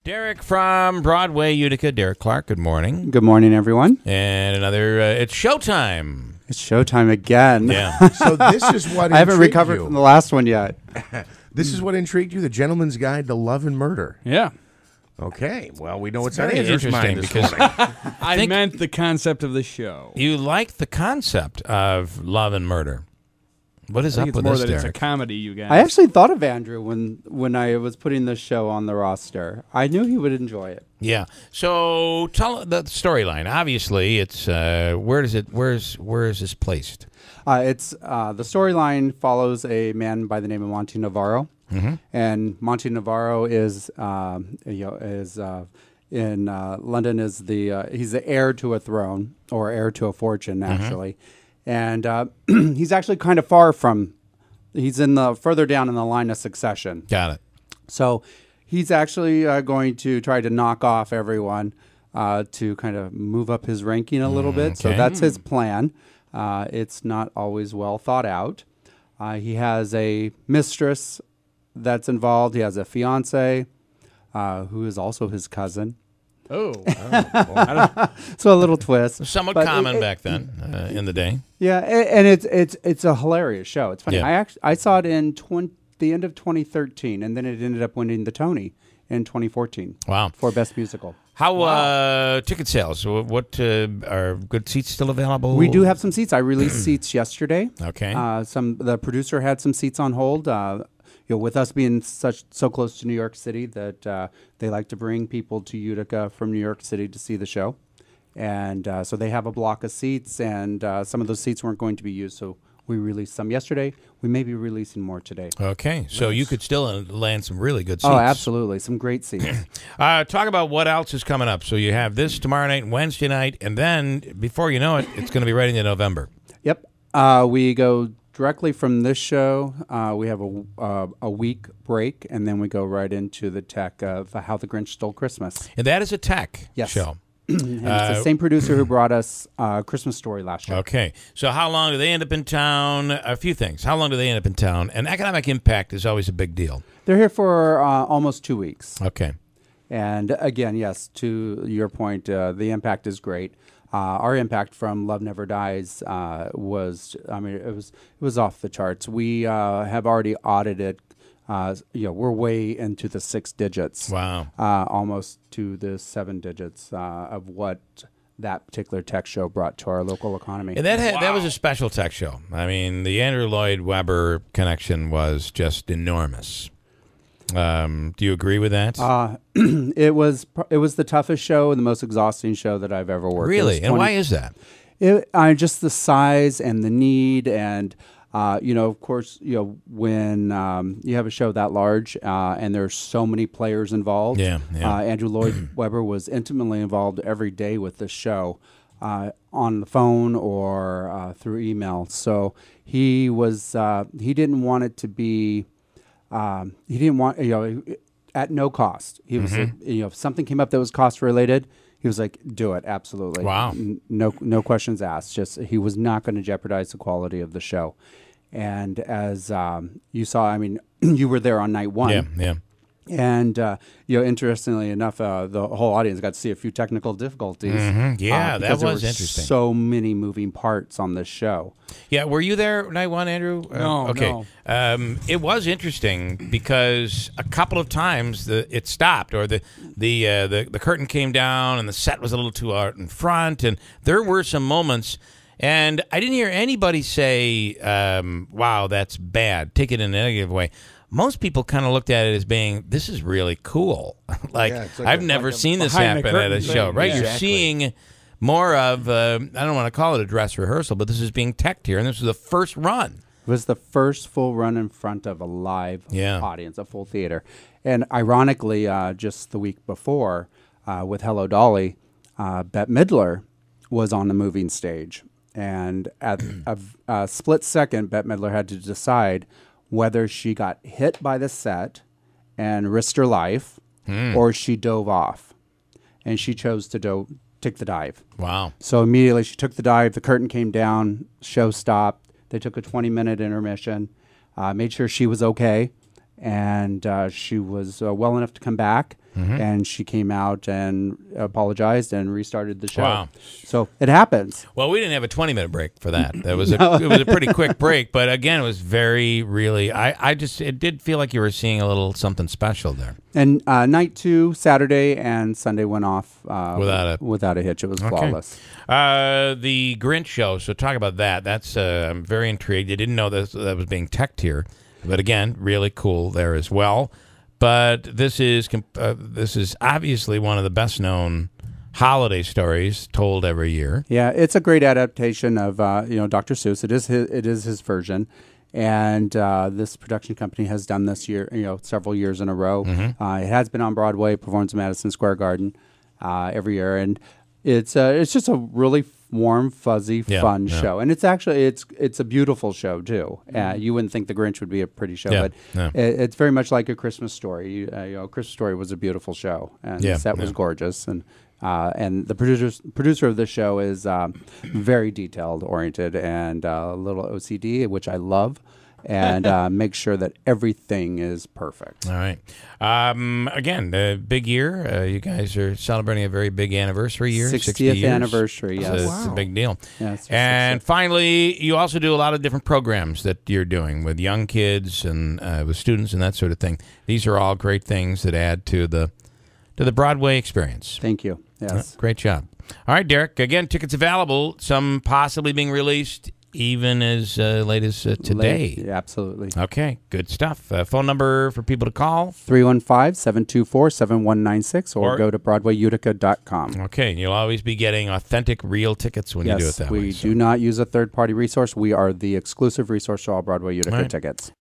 Derek from Broadway Utica. Derek Clark, good morning. Good morning, everyone. And another, it's showtime. It's showtime again. Yeah. So this is what I haven't recovered from the last one yet. This is what intrigued you, The Gentleman's Guide to Love and Murder. Yeah. Okay. Well, we know what's on very Andrew's interesting mind this because morning. I meant the concept of the show. you like the concept of love and murder. What is I up think it's with more this, that it's a Derek? comedy, you guys. I actually thought of Andrew when I was putting this show on the roster. I knew he would enjoy it. Yeah. So tell the storyline. Obviously, it's where is this placed? It's the storyline follows a man by the name of Monty Navarro, and Monty Navarro is in London is he's the heir to a throne or heir to a fortune actually. And he's actually kind of far from. He's in the further down in the line of succession. Got it. So he's actually going to try to knock off everyone to kind of move up his ranking a little bit. So that's his plan. It's not always well thought out. He has a mistress that's involved. He has a fiance who is also his cousin. Oh. So a little twist. Somewhat But common back then in the day. Yeah, and it's a hilarious show. It's funny. Yeah. I saw it in the end of 2013, and then it ended up winning the Tony in 2014. Wow. For Best Musical. How ticket sales? What are good seats still available? We do have some seats. I released seats yesterday. Okay. The producer had some seats on hold. With us being so close to New York City, that they like to bring people to Utica from New York City to see the show, and so they have a block of seats, and some of those seats weren't going to be used, so we released some yesterday. We may be releasing more today. Okay, so you could still land some really good seats. Oh, absolutely, some great seats. Talk about what else is coming up. So you have this tomorrow night and Wednesday night, and then before you know it, it's going to be right into November. Yep, we go directly from this show. We have a week break, and then we go right into the tech of How the Grinch Stole Christmas. And that is a tech show. And it's the same producer who brought us Christmas Story last year. Okay. So how long do they end up in town? A few things. How long do they end up in town? And economic impact is always a big deal. They're here for almost 2 weeks. Okay. And again, yes, to your point, the impact is great. Our impact from Love Never Dies it was off the charts. We have already audited. We're way into the 6 digits. Wow. Almost to the 7 digits of what that particular tech show brought to our local economy. And that was a special tech show. I mean, the Andrew Lloyd Webber connection was just enormous. Do you agree with that? It was the toughest show and the most exhausting show that I've ever worked. Really? And why is that? Just the size and the need, and of course, when you have a show that large and there's so many players involved. Yeah. Andrew Lloyd Webber was intimately involved every day with this show, on the phone or through email. So he didn't want it to be. He didn't want, at no cost. He was, if something came up that was cost related, he was like, do it. Absolutely. Wow. No questions asked. Just, he was not going to jeopardize the quality of the show. And as you saw, I mean, you were there on night one. Yeah. And, interestingly enough, the whole audience got to see a few technical difficulties. Yeah, that was there were interesting. So many moving parts on this show. Yeah, were you there night one, Andrew? No, okay. no. It was interesting because a couple of times it stopped, or the curtain came down, and the set was a little too out in front, and there were some moments. And I didn't hear anybody say, wow, that's bad. Take it in a negative way. Most people kind of looked at it as being, this is really cool. I've never seen this happen at a show, right? Yeah. You're seeing more of, I don't want to call it a dress rehearsal, but this is being teched here, and this was the first run. It was the first full run in front of a live audience, a full theater. And ironically, just the week before, with Hello Dolly, Bette Midler was on the moving stage. And at a split second, Bette Midler had to decide whether she got hit by the set and risked her life, or she dove off. And she chose to take the dive. Wow. So immediately she took the dive, the curtain came down, show stopped. They took a 20-minute intermission, made sure she was okay, and she was well enough to come back. and she came out and apologized and restarted the show. Wow. So it happens. Well, we didn't have a 20-minute break for that. It was a pretty quick break, but again, it was it did feel like you were seeing a little something special there. And night 2, Saturday and Sunday went off without a hitch. It was flawless. The Grinch show. So talk about that. That's I'm very intrigued. I didn't know that was being teched here, but again, really cool there as well. But this is obviously one of the best known holiday stories told every year. Yeah, it's a great adaptation of Dr. Seuss. It is his version. And this production company has done this several years in a row. It has been on Broadway, performs in Madison Square Garden every year, and it's just a really warm, fuzzy, fun show. And it's actually it's a beautiful show too. You wouldn't think The Grinch would be a pretty show, but it's very much like A Christmas Story. Christmas Story was a beautiful show, and the set was gorgeous, and the producer of this show is very detailed oriented and a little OCD, which I love, and make sure that everything is perfect. All right. Again, big year. You guys are celebrating a very big anniversary year. 60th anniversary, yes. It's a big deal. Yeah, and finally, you also do a lot of different programs that you're doing with young kids and with students and that sort of thing. These are all great things that add to the Broadway experience. Thank you. Yes. Great job. All right, Derek. Again, tickets available, some possibly being released even as late as today. Yeah, absolutely. Okay, good stuff. Phone number for people to call? 315-724-7196 or go to BroadwayUtica.com. Okay, and you'll always be getting authentic, real tickets when you do it that way. Yes, we do not use a third-party resource. We are the exclusive resource to all Broadway Utica tickets.